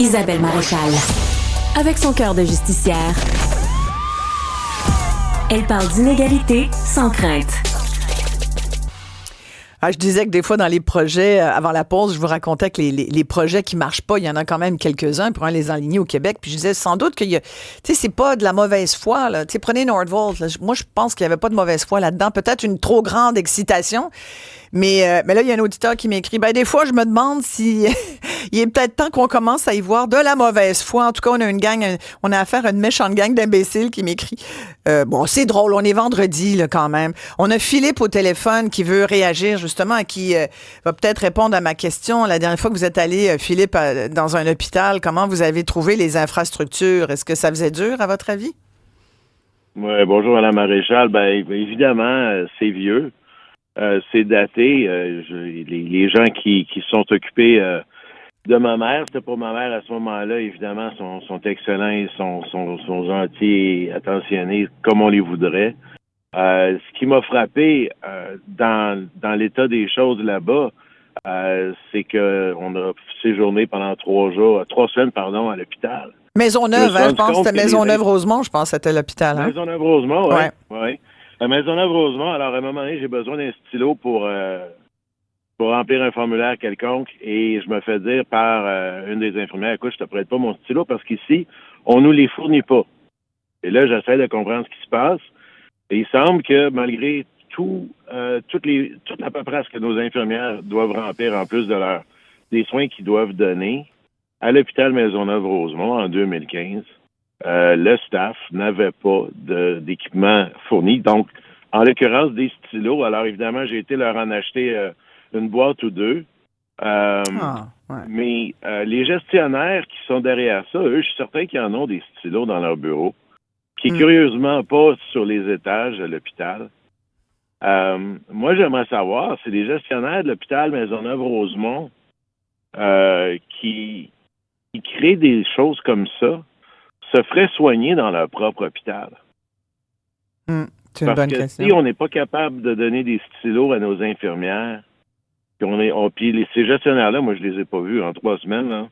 Isabelle Maréchal. Avec son cœur de justicière, elle parle d'inégalité sans crainte. Je disais que des fois, dans les projets, avant la pause, je vous racontais que les projets qui marchent pas, il y en a quand même quelques-uns pour les enligner au Québec. Puis je disais sans doute que c'est pas de la mauvaise foi. Là. Prenez Nordvolt. Là. Moi, je pense qu'il n'y avait pas de mauvaise foi là-dedans. Peut-être une trop grande excitation. Mais là, il y a un auditeur qui m'écrit, des fois, je me demande si il est peut-être temps qu'on commence à y voir de la mauvaise foi. En tout cas, on a affaire à une méchante gang d'imbéciles qui m'écrit. C'est drôle, on est vendredi, là, quand même. On a Philippe au téléphone qui veut réagir, justement, qui va peut-être répondre à ma question. La dernière fois que vous êtes allé, Philippe, dans un hôpital, comment vous avez trouvé les infrastructures? Est-ce que ça faisait dur, à votre avis? Oui, bonjour, Mme Maréchal. Évidemment, c'est vieux. C'est daté. Les gens qui se sont occupés de ma mère, c'était pour ma mère à ce moment-là, évidemment, sont excellents, ils sont gentils et attentionnés comme on les voudrait. Ce qui m'a frappé dans l'état des choses là-bas, c'est qu'on a séjourné pendant 3 semaines, à l'hôpital. Maisonneuve, je pense que c'était Maisonneuve-Rosemont, je pense que c'était l'hôpital. Hein? Maisonneuve-Rosemont, oui. À Maisonneuve-Rosemont, alors à un moment donné, j'ai besoin d'un stylo pour remplir un formulaire quelconque et je me fais dire par une des infirmières, écoute, je te prête pas mon stylo parce qu'ici, on nous les fournit pas. Et là, j'essaie de comprendre ce qui se passe et il semble que malgré toute la paperasse que nos infirmières doivent remplir en plus des soins qu'ils doivent donner, à l'hôpital Maisonneuve-Rosemont en 2015, le staff n'avait pas d'équipement fourni. Donc, en l'occurrence, des stylos. Alors, évidemment, j'ai été leur en acheter une boîte ou deux. Mais les gestionnaires qui sont derrière ça, eux, je suis certain qu'ils en ont des stylos dans leur bureau, qui est curieusement pas sur les étages de l'hôpital. Moi, j'aimerais savoir, c'est les gestionnaires de l'hôpital Maisonneuve-Rosemont qui créent des choses comme ça, se feraient soigner dans leur propre hôpital. C'est une bonne question. Si on n'est pas capable de donner des stylos à nos infirmières, puis ces gestionnaires-là, moi, je les ai pas vus en 3 semaines. Là.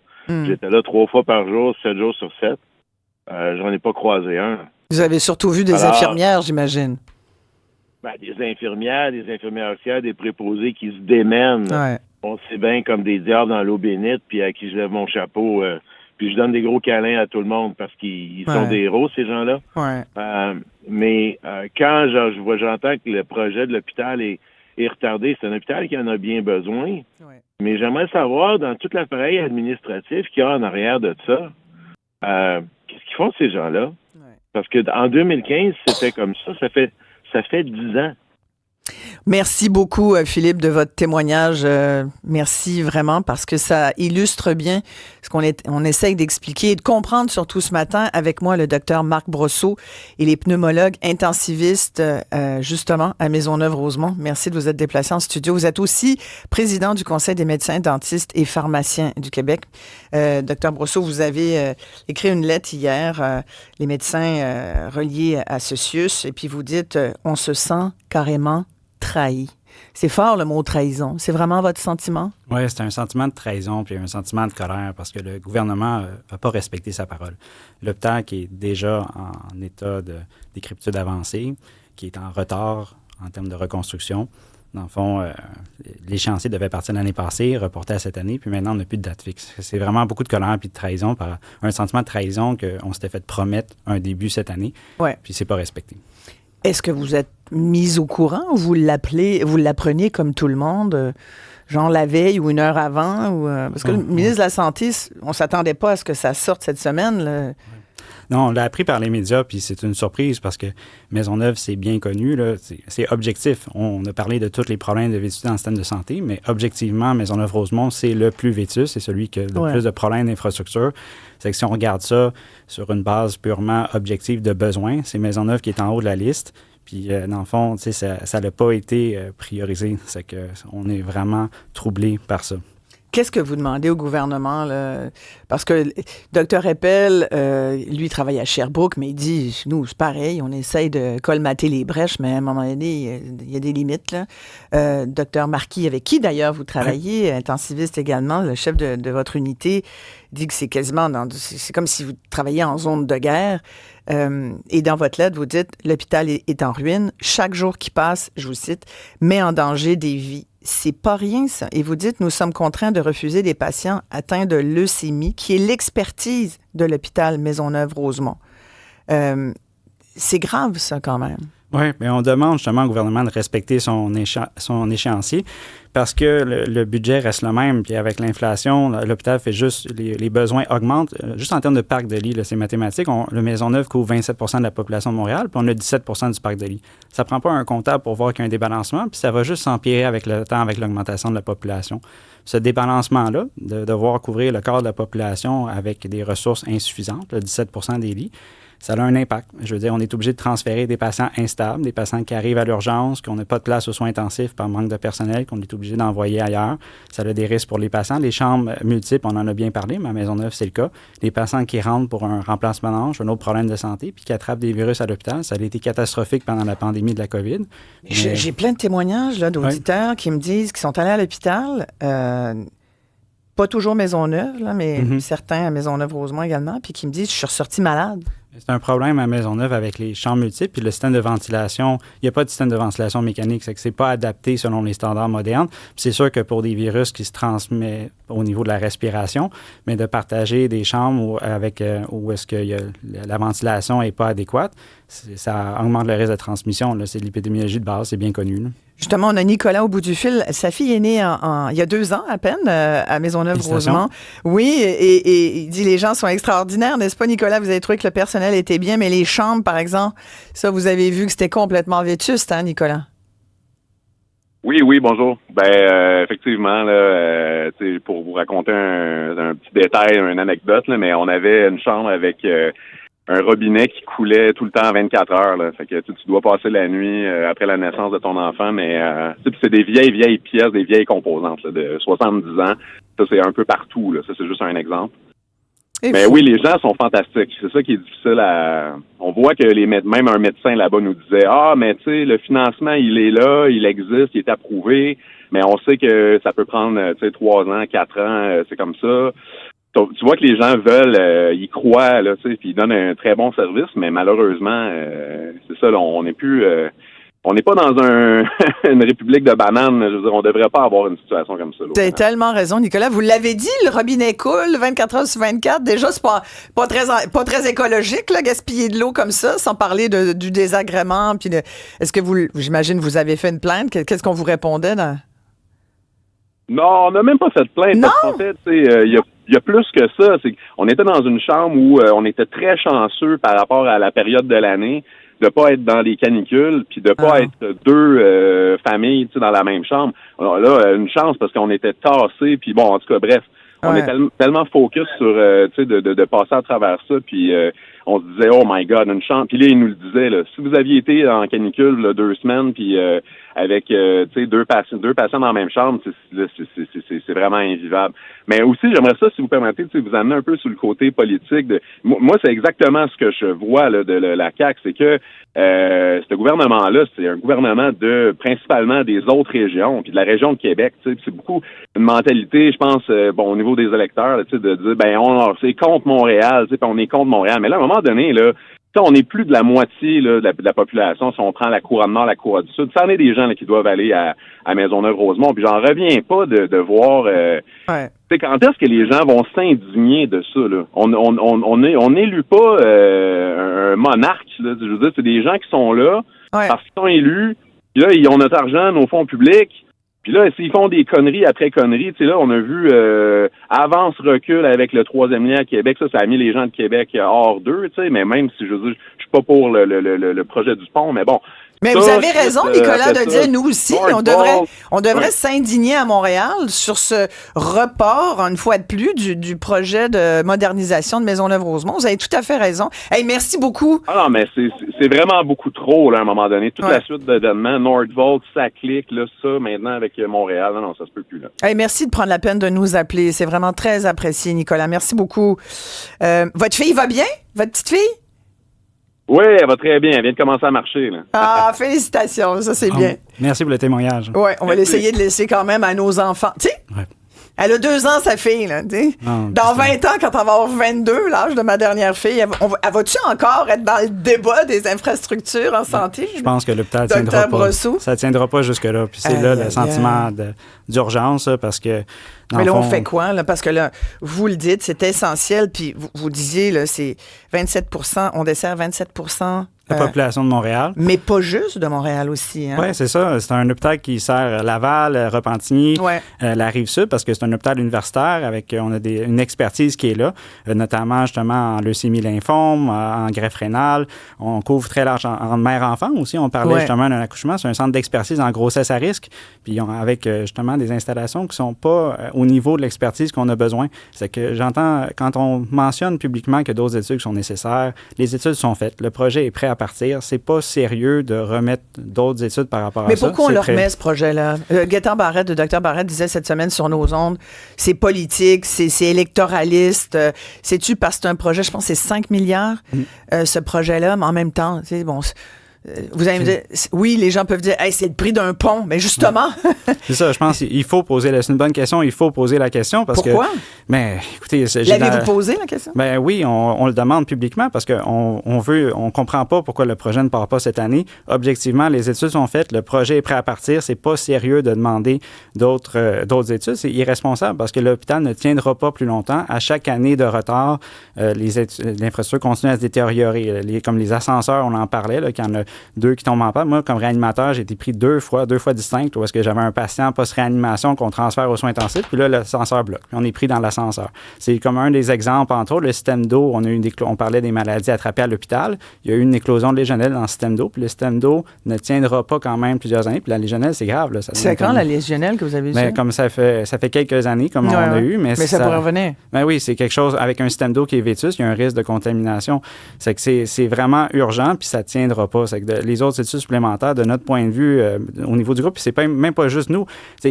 J'étais là 3 fois par jour, 7 jours sur 7. J'en ai pas croisé un. Vous avez surtout vu des infirmières, j'imagine. Des infirmières fières, des préposés qui se démènent. Ouais. On sait bien comme des diables dans l'eau bénite, puis à qui je lève mon chapeau... puis je donne des gros câlins à tout le monde parce qu'ils sont des héros, ces gens-là. Ouais. Mais quand j'entends que le projet de l'hôpital est retardé, c'est un hôpital qui en a bien besoin. Ouais. Mais j'aimerais savoir, dans tout l'appareil administratif qu'il y a en arrière de ça, qu'est-ce qu'ils font ces gens-là? Ouais. Parce qu'en 2015, c'était comme ça. Ça fait 10 ans. Merci beaucoup, Philippe, de votre témoignage. Merci vraiment parce que ça illustre bien ce qu'on essaye d'expliquer et de comprendre surtout ce matin avec moi, le docteur Marc Brosseau et les pneumologues intensivistes justement à Maisonneuve-Rosemont. Merci de vous être déplacé en studio. Vous êtes aussi président du Conseil des médecins, dentistes et pharmaciens du Québec. Docteur Brosseau, vous avez écrit une lettre hier, les médecins reliés à ce CIUS, et puis vous dites on se sent carrément trahi. C'est fort le mot trahison. C'est vraiment votre sentiment? Oui, c'est un sentiment de trahison puis un sentiment de colère parce que le gouvernement n'a pas respecté sa parole. L'hôpital qui est déjà en état de décrépitude avancée, qui est en retard en termes de reconstruction. Dans le fond, l'échéancier devait partir l'année passée, reporté à cette année, puis maintenant, on n'a plus de date fixe. C'est vraiment beaucoup de colère puis de trahison, un sentiment de trahison qu'on s'était fait promettre un début cette année, puis c'est pas respecté. Est-ce que vous êtes mis au courant ou vous l'appreniez comme tout le monde, genre la veille ou une heure avant? Parce que le ministre de la Santé, on ne s'attendait pas à ce que ça sorte cette semaine. Là. Non, on l'a appris par les médias, puis c'est une surprise parce que Maisonneuve, c'est bien connu, là, c'est objectif. On a parlé de tous les problèmes de vétusté dans le système de santé, mais objectivement, Maisonneuve-Rosemont, c'est le plus vétus, c'est celui qui a le plus de problèmes d'infrastructure. C'est que si on regarde ça sur une base purement objective de besoins, c'est Maisonneuve qui est en haut de la liste. Puis, dans le fond, ça n'a pas été priorisé. C'est qu'on est vraiment troublé par ça. Qu'est-ce que vous demandez au gouvernement, là? Parce que Dr Eppel, lui, travaille à Sherbrooke, mais il dit, nous, c'est pareil, on essaye de colmater les brèches, mais à un moment donné, il y a des limites, là. Dr Marquis, avec qui, d'ailleurs, vous travaillez, intensiviste également, le chef de votre unité, dit que c'est quasiment, c'est comme si vous travailliez en zone de guerre. Et dans votre lettre, vous dites, l'hôpital est en ruine. Chaque jour qui passe, je vous cite, met en danger des vies. C'est pas rien, ça. Et vous dites, nous sommes contraints de refuser des patients atteints de leucémie, qui est l'expertise de l'hôpital Maisonneuve-Rosemont. C'est grave, ça, quand même. Oui, mais on demande justement au gouvernement de respecter son échéancier parce que le budget reste le même. Puis avec l'inflation, l'hôpital fait juste, les besoins augmentent. Juste en termes de parc de lits, là, c'est mathématique. Le Maisonneuve couvre 27 de la population de Montréal, puis on a 17 du parc de lits. Ça ne prend pas un comptable pour voir qu'il y a un débalancement, puis ça va juste s'empirer avec le temps, avec l'augmentation de la population. Ce débalancement-là, de devoir couvrir le quart de la population avec des ressources insuffisantes, là, 17 des lits, ça a un impact. Je veux dire, on est obligé de transférer des patients instables, des patients qui arrivent à l'urgence, qu'on n'a pas de place aux soins intensifs par manque de personnel, qu'on est obligé d'envoyer ailleurs. Ça a des risques pour les patients. Les chambres multiples, on en a bien parlé, mais à Maisonneuve, c'est le cas. Les patients qui rentrent pour un remplacement d'ange, un autre problème de santé, puis qui attrapent des virus à l'hôpital, ça a été catastrophique pendant la pandémie de la COVID. J'ai plein de témoignages là, d'auditeurs qui me disent qu'ils sont allés à l'hôpital, pas toujours Maisonneuve, là, mais certains à Maisonneuve-Rosemont également, puis qui me disent « je suis ressorti malade ». C'est un problème à Maisonneuve avec les chambres multiples puis le système de ventilation. Il n'y a pas de système de ventilation mécanique, c'est que c'est pas adapté selon les standards modernes. Puis c'est sûr que pour des virus qui se transmettent au niveau de la respiration, mais de partager des chambres où est-ce que la ventilation n'est pas adéquate, ça augmente le risque de transmission. Là. C'est de l'épidémiologie de base, c'est bien connu. Là. Justement, on a Nicolas au bout du fil. Sa fille est née il y a 2 ans à peine à Maisonneuve-Rosemont. Oui, et il dit les gens sont extraordinaires, n'est-ce pas, Nicolas? Vous avez trouvé que le personnel était bien, mais les chambres, par exemple, ça, vous avez vu que c'était complètement vétuste, hein, Nicolas? Oui, bonjour. Effectivement, là, pour vous raconter un petit détail, une anecdote, là, mais on avait une chambre avec un robinet qui coulait tout le temps à 24 heures. Là. Fait que tu dois passer la nuit après la naissance de ton enfant, mais c'est des vieilles pièces, des vieilles composantes là, de 70 ans. Ça, c'est un peu partout. Là. Ça, c'est juste un exemple. Mais oui, les gens sont fantastiques. C'est ça qui est difficile à... On voit que même un médecin là-bas nous disait « Ah, mais tu sais, le financement, il est là, il existe, il est approuvé, mais on sait que ça peut prendre 3 ans, 4 ans, c'est comme ça. » Tu vois que les gens veulent, ils croient, là, tu sais, puis ils donnent un très bon service, mais malheureusement, c'est ça, là, on n'est plus... on n'est pas dans une république de bananes. Je veux dire, on ne devrait pas avoir une situation comme ça. Vous avez tellement raison, Nicolas. Vous l'avez dit, le robinet coule 24 heures sur 24. Déjà, c'est pas très écologique, là, gaspiller de l'eau comme ça, sans parler du désagrément. Puis est-ce que j'imagine, vous avez fait une plainte? Qu'est-ce qu'on vous répondait? Non, on n'a même pas fait de plainte. Non? Parce qu'en fait, il y a plus que ça. On était dans une chambre où on était très chanceux par rapport à la période de l'année de pas être dans les canicules, puis de pas être 2 familles dans la même chambre. Alors là, une chance parce qu'on était tassés, puis bon, en tout cas, bref, on est tellement focus sur de passer à travers ça, puis on se disait, oh my God, une chambre. Puis là, il nous le disait, là, si vous aviez été en canicule là, 2 semaines, puis avec 2 patients dans la même chambre, c'est vraiment invivable. Mais aussi, j'aimerais ça, si vous permettez, vous amener un peu sur le côté politique. Moi, c'est exactement ce que je vois là, de la CAQ, c'est que ce gouvernement-là, c'est un gouvernement principalement des autres régions, puis de la région de Québec. C'est beaucoup une mentalité, je pense, au niveau des électeurs, là, de dire, c'est contre Montréal, puis on est contre Montréal. Mais là, à un moment donné, là, on n'est plus de la moitié là, de la population si on prend la Couronne Nord, la Couronne du Sud. Ça en est des gens là, qui doivent aller à Maisonneuve-Rosemont. Puis j'en reviens pas de voir quand est-ce que les gens vont s'indigner de ça. Là? On n'élue pas un monarque. Là. Je veux dire, c'est des gens qui sont là parce qu'ils sont élus. Puis là, ils ont notre argent, nos fonds publics. Puis là, s'ils font des conneries après conneries, tu sais, là, on a vu avance-recul avec le 3e lien à Québec. Ça a mis les gens de Québec hors d'eux, tu sais, mais même si, je veux dire, je suis pas pour le projet du pont, mais bon, Mais Ça, vous avez raison, Nicolas, de après dire, ça, nous aussi, Nordvolt, on devrait ouais. s'indigner à Montréal sur ce report, une fois de plus, du projet de modernisation de Maisonneuve-Rosemont. Vous avez tout à fait raison. Hey, merci beaucoup. Ah non, mais c'est vraiment beaucoup trop, là, à un moment donné. Toute la suite d'événements, Nordvolt, ça clique, là, ça, maintenant, avec Montréal. Non, ça se peut plus, là. Hey, merci de prendre la peine de nous appeler. C'est vraiment très apprécié, Nicolas. Merci beaucoup. Votre fille va bien? Votre petite fille? Oui, elle va très bien. Elle vient de commencer à marcher, là. Ah, félicitations. Ça, c'est bien. Merci pour le témoignage. Oui, on va l'essayer de laisser quand même à nos enfants. Tu sais, elle a 2 ans, sa fille, là, tu sais. Dans 20 ans, quand elle va avoir 22, l'âge de ma dernière fille, elle va-tu encore être dans le débat des infrastructures en santé? Je pense que l'hôpital Dr. tiendra pas. Brosseau. Ça tiendra pas jusque-là. Puis c'est là le sentiment d'urgence, parce que... Mais là, on fait quoi? Là? Parce que là, vous le dites, c'est essentiel. Puis vous disiez, là, c'est 27 %, on dessert 27 % la population de Montréal. Mais pas juste de Montréal aussi. Hein? Oui, c'est ça. C'est un hôpital qui sert Laval, Repentigny, la Rive-Sud, parce que c'est un hôpital universitaire avec, on a une expertise qui est là, notamment justement en leucémie lymphome, en greffe rénale. On couvre très large en mère-enfant aussi. On parlait justement d'un accouchement. C'est un centre d'expertise en grossesse à risque. Puis avec justement des installations qui sont pas au niveau de l'expertise qu'on a besoin. C'est que j'entends, quand on mentionne publiquement que d'autres études sont nécessaires, les études sont faites. Le projet est prêt à partir. C'est pas sérieux de remettre d'autres études par rapport à ça. Mais pourquoi on le remet, ce projet-là? Gaétan Barrette, le docteur Barrette, disait cette semaine sur nos ondes, c'est politique, c'est électoraliste. C'est-tu parce que c'est un projet, je pense que c'est 5 milliards, ce projet-là, mais en même temps, tu sais, bon... Vous allez me dire, oui, les gens peuvent dire, hey, c'est le prix d'un pont, mais justement. C'est ça, je pense qu'il faut poser, c'est une bonne question, il faut poser la question parce que. Pourquoi? Mais écoutez, l'avez-vous posé la question? Ben oui, on le demande publiquement parce qu'on on comprend pas pourquoi le projet ne part pas cette année. Objectivement, les études sont faites, le projet est prêt à partir, c'est pas sérieux de demander d'autres études, c'est irresponsable parce que l'hôpital ne tiendra pas plus longtemps. À chaque année de retard, l'infrastructure continue à se détériorer. Comme les ascenseurs, on en parlait, là, quand 2 qui tombent en panne. Moi, comme réanimateur, j'ai été pris 2 fois distinctes où est-ce que j'avais un patient post-réanimation qu'on transfère aux soins intensifs, puis là, l'ascenseur bloque. Puis on est pris dans l'ascenseur. C'est comme un des exemples, entre autres, le système d'eau. On parlait des maladies attrapées à l'hôpital. Il y a eu une éclosion de légionelle dans le système d'eau, puis le système d'eau ne tiendra pas quand même plusieurs années. Puis la légionelle, c'est grave. Là. C'est quand la légionelle que vous avez eu? Ben, comme ça fait quelques années, comme on a eu. Mais ça pourrait revenir. Ben oui, c'est quelque chose avec un système d'eau qui est vétuste, il y a un risque de contamination. C'est que c'est vraiment urgent, puis ça ne tiendra pas. C'est que les autres études supplémentaires, de notre point de vue, au niveau du groupe, puis c'est même pas juste nous.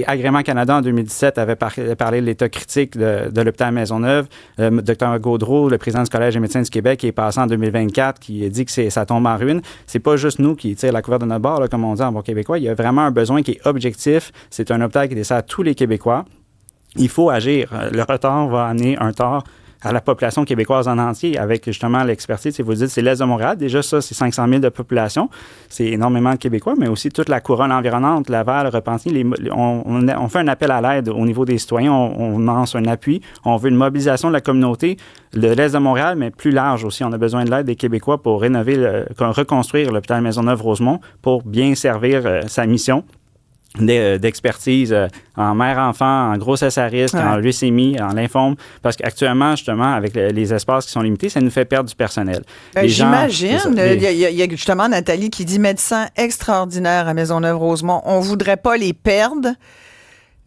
Agrément Canada, en 2017, avait parlé de l'état critique de l'hôpital Maisonneuve. Dr Gaudreau, le président du Collège des médecins du Québec, qui est passé en 2024, qui a dit que ça tombe en ruine. C'est pas juste nous qui tirent la couverture de notre bord, là, comme on dit en bon québécois. Il y a vraiment un besoin qui est objectif. C'est un hôpital qui dessert tous les Québécois. Il faut agir. Le retard va amener un tort à la population québécoise en entier avec justement l'expertise. Si vous dites, c'est l'Est de Montréal. Déjà, ça, c'est 500 000 de population. C'est énormément de Québécois, mais aussi toute la couronne environnante, Laval, Repentigny. On fait un appel à l'aide au niveau des citoyens. On lance un appui. On veut une mobilisation de la communauté de l'Est de Montréal, mais plus large aussi. On a besoin de l'aide des Québécois pour reconstruire l'hôpital Maisonneuve-Rosemont pour bien servir sa mission d'expertise en mère-enfant, en grossesse à risque, en leucémie, en lymphome, parce qu'actuellement, justement, avec les espaces qui sont limités, ça nous fait perdre du personnel. J'imagine. Il y a justement Nathalie qui dit « Médecin extraordinaire à Maisonneuve-Rosemont. On voudrait pas les perdre. »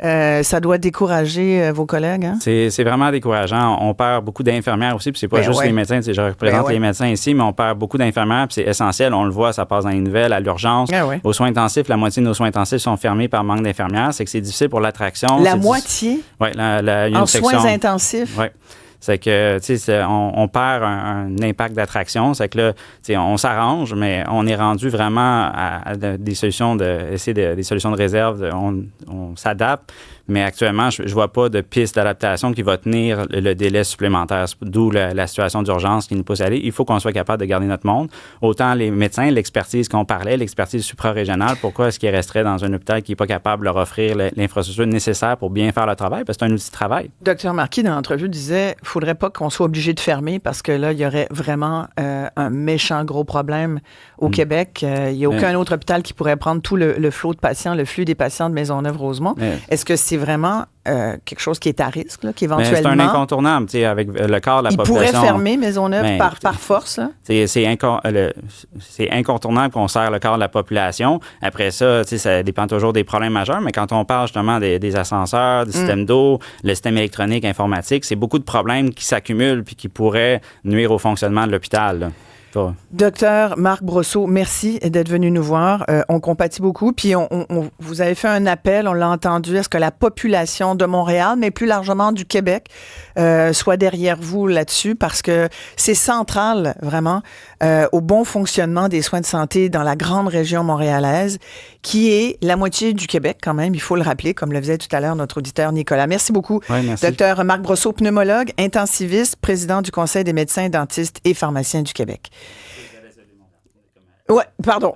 Ça doit décourager vos collègues, hein? C'est vraiment décourageant. On perd beaucoup d'infirmières aussi, puis c'est pas juste les médecins. Je représente les médecins ici, mais on perd beaucoup d'infirmières, puis c'est essentiel. On le voit, ça passe dans les nouvelles, à l'urgence. Aux soins intensifs, la moitié de nos soins intensifs sont fermés par manque d'infirmières. C'est que c'est difficile pour l'attraction. La moitié? Oui, en soins intensifs? Oui. C'est que, tu sais, on perd un impact d'attraction. C'est que là, tu sais, on s'arrange, mais on est rendu vraiment à des solutions des solutions de réserve. On s'adapte. Mais actuellement, je ne vois pas de piste d'adaptation qui va tenir le délai supplémentaire, d'où la situation d'urgence qui nous pousse à aller. Il faut qu'on soit capable de garder notre monde. Autant les médecins, l'expertise qu'on parlait, l'expertise suprarégionale, pourquoi est-ce qu'ils resteraient dans un hôpital qui n'est pas capable de leur offrir l'infrastructure nécessaire pour bien faire le travail? Parce que c'est un outil de travail. Docteur Marquis, dans l'entrevue, disait qu'il ne faudrait pas qu'on soit obligé de fermer parce que là, il y aurait vraiment un méchant gros problème au Québec. Il n'y a aucun autre hôpital qui pourrait prendre tout le flot de patients, le flux des patients de Maisonneuve-Rosemont. Est-ce que c'est vraiment quelque chose qui est à risque, là, qui Mais c'est un éventuellement... incontournable, tu sais, avec le quart de la Il population. pourrait fermer Maisonneuve Ben, par force, là? C'est incontournable qu'on sert le quart de la population. Après ça, tu sais, ça dépend toujours des problèmes majeurs, mais quand on parle justement des ascenseurs, des systèmes d'eau, le système électronique, informatique, c'est beaucoup de problèmes qui s'accumulent puis qui pourraient nuire au fonctionnement de l'hôpital, là. Docteur Marc Brosseau, merci d'être venu nous voir. On compatit beaucoup. Puis vous avez fait un appel, on l'a entendu, à ce que la population de Montréal, mais plus largement du Québec, soit derrière vous là-dessus, parce que c'est central, vraiment, au bon fonctionnement des soins de santé dans la grande région montréalaise, qui est la moitié du Québec quand même, il faut le rappeler, comme le faisait tout à l'heure notre auditeur Nicolas. Merci beaucoup. Oui, merci. Docteur Marc Brosseau, pneumologue, intensiviste, président du Conseil des médecins, dentistes et pharmaciens du Québec. Oui, pardon.